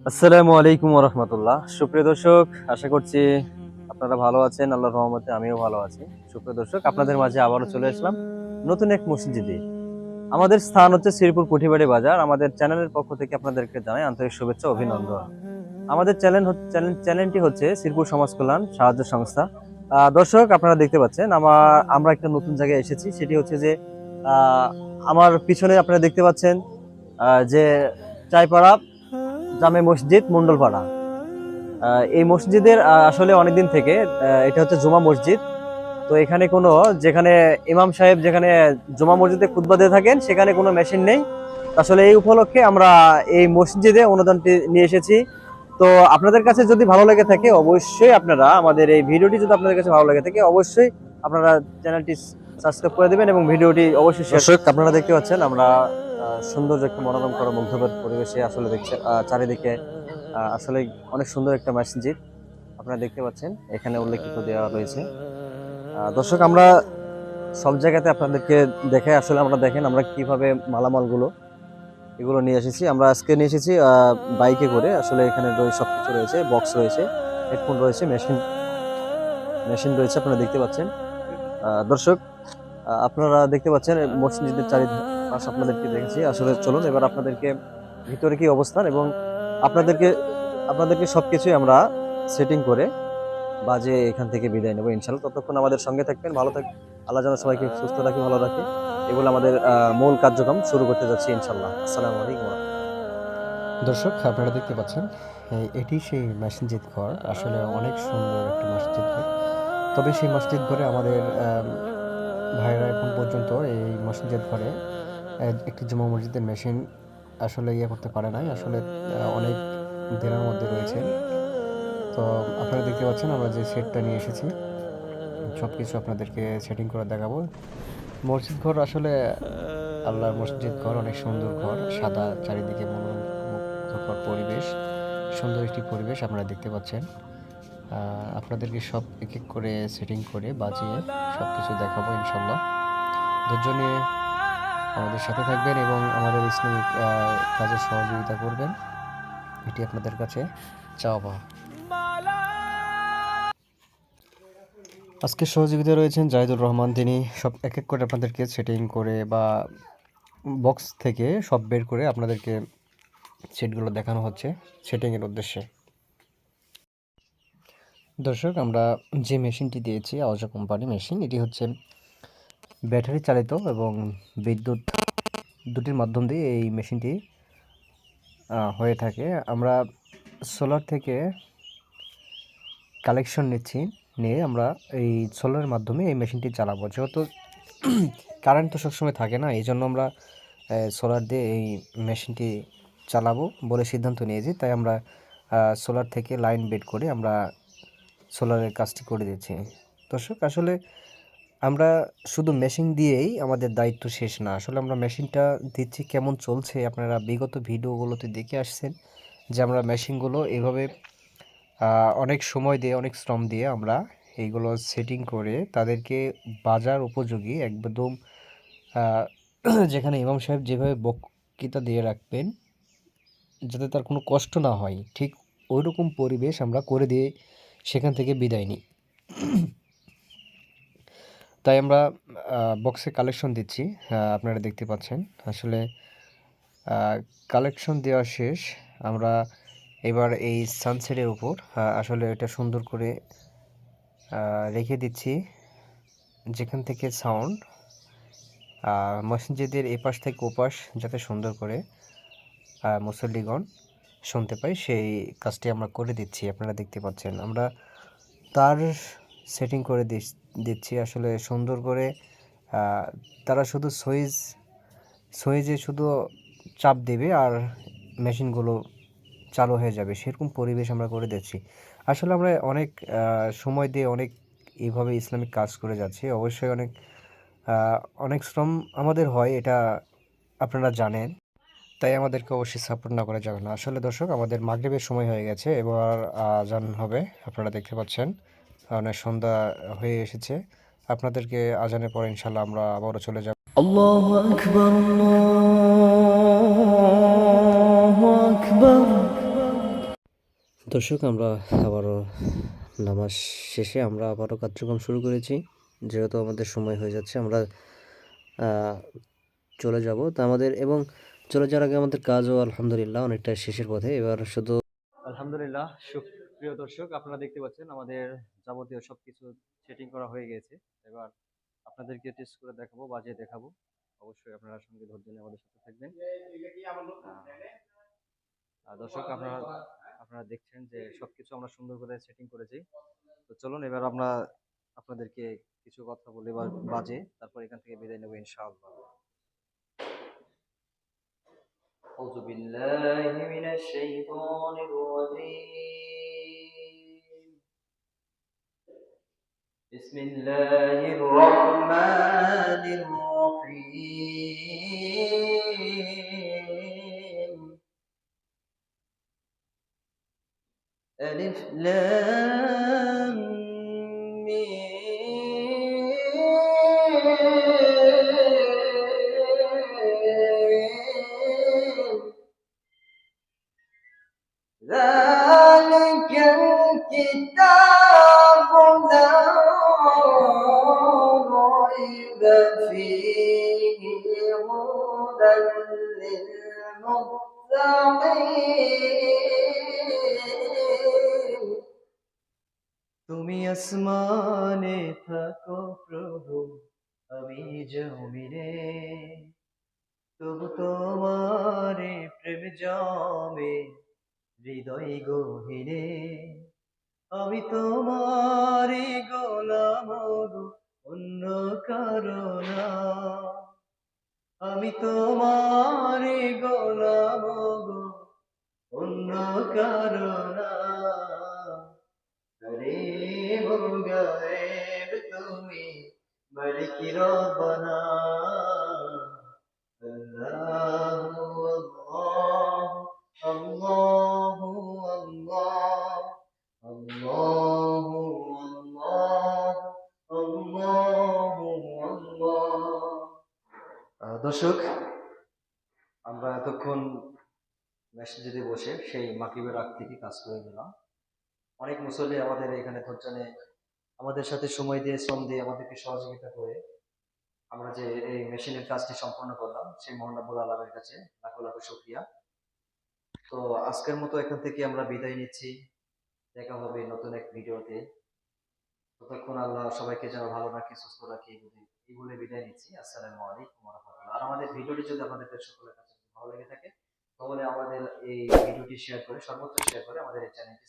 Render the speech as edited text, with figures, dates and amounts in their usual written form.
আসসালামু আলাইকুম ওয়া রাহমাতুল্লাহ। সুপ্রিয় দর্শক, আশা করছি আপনারা ভালো আছেন। আল্লাহর রহমতে আমিও ভালো আছি। সুপ্রিয় দর্শক, আপনাদের মাঝে আবারও চলে আসলাম নতুন এক মসজিদে। আমাদের স্থান হচ্ছে শ্রীপুর পুঠিবাড়ি বাজার। আমাদের চ্যানেলের পক্ষ থেকে আপনাদেরকে জানাই আন্তরিক শুভেচ্ছা ও অভিনন্দন। আমাদের চ্যানেলটি হচ্ছে শ্রীপুর সমাজ কল্যাণ সাহায্য সংস্থা। দর্শক, আপনারা দেখতে পাচ্ছেন আমরা একটা নতুন জায়গায় এসেছি। সেটি হচ্ছে যে আহ, আমার পিছনে আপনারা দেখতে পাচ্ছেন যে চাইপাড়া জামে মসজিদ মন্ডলপাড়া। এই মসজিদের আসলে অনেকদিন থেকে এটা হচ্ছে জুমা মসজিদ। তো এখানে যেখানে ইমাম সাহেব যেখানে জুমা মসজিদে খুতবা দিয়ে থাকেন সেখানে কোনো মেশিন নেই। আসলে এই উপলক্ষে আমরা এই মসজিদে অনুদানটি নিয়ে এসেছি। তো আপনাদের কাছে যদি ভালো লেগে থাকে অবশ্যই আপনারা আমাদের এই ভিডিওটি যদি আপনাদের কাছে ভালো লেগে থাকে অবশ্যই আপনারা চ্যানেলটি সাবস্ক্রাইব করে দেবেন এবং ভিডিওটি অবশ্যই দর্শক, আপনারা দেখতে পাচ্ছেন আমরা সুন্দর একটা মনোরম করা মুগ্ধকর পরিবেশে আসলে দেখছেন চারিদিকে আসলে অনেক সুন্দর একটা মসজিদ আপনারা দেখতে পাচ্ছেন, এখানে উল্লেখিত দেওয়া রয়েছে। দর্শক, আমরা সব জায়গাতে আপনাদেরকে দেখে আসলে আমরা দেখেন আমরা কিভাবে মালামালগুলো এগুলো নিয়ে এসেছি। আমরা আজকে নিয়ে এসেছি বাইকে করে। আসলে এখানে সবকিছু রয়েছে, বক্স রয়েছে, হেডফোন রয়েছে, মেশিন রয়েছে, আপনারা দেখতে পাচ্ছেন। দর্শক, আপনারা দেখতে পাচ্ছেন মসজিদের চারিপাশ আপনাদেরকে দেখেছি। আসলে চলুন এবার আপনাদেরকে ভিতরে কি অবস্থান এবং আপনাদেরকে আপনাদেরকে সবকিছুই আমরা সেটিং করে বাজে এখান থেকে বিদায় নেবো ইনশাল্লাহ। ততক্ষণ আমাদের সঙ্গে থাকবেন, ভালো থাকবেন। আল্লাহ যেন সবাইকে সুস্থ রাখে, ভালো রাখে। এগুলো আমাদের মূল কার্যক্রম শুরু করতে যাচ্ছি ইনশাল্লাহ। আসসালামু আলাইকুম। দর্শক, আপনারা দেখতে পাচ্ছেন এটি সেই মসজিদ ঘর। আসলে অনেক সুন্দর একটা মসজিদ ঘর। তবে সেই মসজিদ ঘরে আমাদের ভাইরা এখন পর্যন্ত এই মসজিদ ঘরে একটি জুমা মসজিদের মেশিন আসলে করতে পারে নাই। আসলে অনেক দিনের মধ্যে রয়েছে। তো আপনারা দেখতে পাচ্ছেন আমরা যে সেটটা নিয়ে এসেছি সব কিছু আপনাদেরকে সেটিং করে দেখাবো। মসজিদ ঘর আসলে আল্লাহর মসজিদ ঘর, অনেক সুন্দর ঘর, সাদা, চারিদিকে মনোমুগ্ধকর পরিবেশ, সুন্দর একটি পরিবেশ আপনারা দেখতে পাচ্ছেন। আপনাদেরকে সব এক এক করে সেটিং করে বাজিয়ে সব কিছু দেখাবো ইনশাল্লাহ। ধৈর্য নিয়ে আমাদের সাথে থাকবেন এবং আমাদের ইসলামিক কাজে সহযোগিতা করবেন, এটি আপনাদের কাছে চাওয়া। আজকে সহযোগিতা রয়েছেন জাহিদুর রহমান। তিনি সব এক এক করে আপনাদেরকে সেটিং করে বা বক্স থেকে সব বের করে আপনাদেরকে সেটগুলো দেখানো হচ্ছে সেটিংয়ের উদ্দেশ্যে। দর্শক, আমরা যে মেশিনটি দিয়েছি আওয়াজা কোম্পানি মেশিন, এটি হচ্ছে ব্যাটারি চালিত এবং বিদ্যুৎ দুটির মাধ্যম দিয়ে এই মেশিনটি হয়ে থাকে। আমরা সোলার থেকে কালেকশন নিয়ে আমরা এই সোলারের মাধ্যমে এই মেশিনটি চালাবো। যেহেতু কারেন্ট তো সবসময় থাকে না, এই জন্য আমরা সোলার দিয়ে এই মেশিনটি চালাবো বলে সিদ্ধান্ত নিয়েছি। তাই আমরা সোলার থেকে লাইন বের করে আমরা সোলারের কাজটি করে দিচ্ছি। দর্শক, আসলে আমরা শুধু মেশিন দিয়েই আমাদের দায়িত্ব শেষ না। আসলে আমরা মেশিনটা দিচ্ছি কেমন চলছে, আপনারা বিগত ভিডিওগুলোতে দেখে আসছেন যে আমরা মেশিনগুলো এভাবে অনেক সময় দিয়ে, অনেক শ্রম দিয়ে আমরা এইগুলো সেটিং করে তাদেরকে বাজার উপযোগী একদম যেখানে ইমাম সাহেব যেভাবে বক্তৃতা দিয়ে রাখবেন যাতে তার কোনো কষ্ট না হয়, ঠিক ওইরকম পরিবেশ আমরা করে দিয়ে সেখান থেকে বিদায় নিই। তাই আমরা বক্সে কালেকশন দিচ্ছি, আপনারা দেখতে পাচ্ছেন। আসলে কালেকশন দেওয়া শেষ। আমরা এবার এই সানসেটের উপর আসলে এটা সুন্দর করে রেখে দিচ্ছি, যেখান থেকে সাউন্ড মসজিদের এপাশ থেকে ওপাশ যাতে সুন্দর করে মুসল্লিগণ শুনতে পায়, সেই কাজটি আমরা করে দিচ্ছি। আপনারা দেখতে পাচ্ছেন আমরা তার সেটিং করে দিচ্ছি আসলে সুন্দর করে। তারা শুধু সুইচে শুধু চাপ দেবে আর মেশিনগুলো চালু হয়ে যাবে, সেরকম পরিবেশ আমরা করে দিচ্ছি। আসলে আমরা অনেক সময় দিয়ে অনেক এইভাবে ইসলামিক কাজ করে যাচ্ছি। অবশ্যই অনেক শ্রম আমাদের হয়, এটা আপনারা জানেন। তাই আমাদেরকে অবশ্যই সাপোর্ট না করা যাবে না। আসলে দর্শক, আমাদের মাগরিবের সময় হয়ে গেছে, এবার আজান হবে। আপনারা দেখতে পাচ্ছেন অনেক সন্ধ্যা হয়ে এসেছে। আপনাদেরকে আজানের পর ইনশাল্লাহ আমরা আবারও চলে যাব। আল্লাহু আকবার, আল্লাহু আকবার। দর্শক, আমরা আবারও নামাজ শেষে আমরা আবারও কার্যক্রম শুরু করেছি। যেহেতু আমাদের সময় হয়ে যাচ্ছে, আমরা আহ, চলে যাব। তো আমাদের এবং চলে যাওয়ার আগে আমাদের কাজও আলহামদুলিল্লাহ অনেকটা শেষের পথে। এবার শুধু আলহামদুলিল্লাহ, সুপ্রিয় দর্শক, আপনারা দেখতে পাচ্ছেন আমাদের যাবতীয় সবকিছু সেটিং করা হয়ে গেছে। এবার আপনাদেরকে টেস্ট করে দেখাবো, বাজিয়ে দেখাবো। অবশ্যই আপনারা সঙ্গে ধৈর্য নিয়ে আমাদের সাথে থাকবেন। দর্শক, আপনারা আপনারা দেখছেন যে সবকিছু আমরা সুন্দর করে সেটিং করেছি। তো চলুন এবার আমরা আপনাদেরকে কিছু কথা বলে বা বাজে তারপর এখান থেকে বিদায় নেবো ইনশাআল্লাহ। أعوذ بالله من الشيطان الرجيم. بسم الله الرحمن الرحيم. ألف لام ميم. ذلك الكتاب لا ريب فيه هدى للمتقين. তুমি আসমানে থাকো প্রভু, আমি জমিনে, তবু তোমারে প্রেম জমে হৃদয় গহীনে। আমি তোমারই গোলাম গো, অন্য কারো না। আমি তোমারই গোলাম গো, অন্য কারো না। করিম গায়েব তুমি, মালিক রব্বানা। আল্লাহু আল্লাহু আল্লাহ, আল্লাহু আল্লাহ, আল্লাহু আল্লাহ। দর্শক, আমরা এতক্ষণ মসজিদে বসে সেই মাগরিবের আগ থেকে কাজ করে নিলাম। অনেক মুসল্লি আমাদের এখানে ধৈর্য নিয়ে আমাদের সাথে সময় দিয়ে শ্রম দিয়ে আমাদেরকে সহযোগিতা করে আমরা যে এই মেশিনের কাজটি সম্পন্ন করলাম, সেই মহান রব্বুল আলামিনের কাছে লাখো লাখো শুকরিয়া। তো আজকের মতো এখান থেকে আমরা বিদায় নিচ্ছি। দেখা হবে নতুন এক ভিডিওতে। ততক্ষণ আল্লাহ সবাইকে যেন ভালো রাখে, সুস্থ রাখে, এই বলে বিদায় নিচ্ছি। আসসালামু আলাইকুম ওয়া রাহমাতুল্লাহ। আর আমাদের ভিডিওটি যদি আপনাদের সকলের কাছে ভালো লেগে থাকে তাহলে আমাদের এই ভিডিওটি শেয়ার করে, সর্বোচ্চ শেয়ার করে আমাদের এই চ্যানেলটি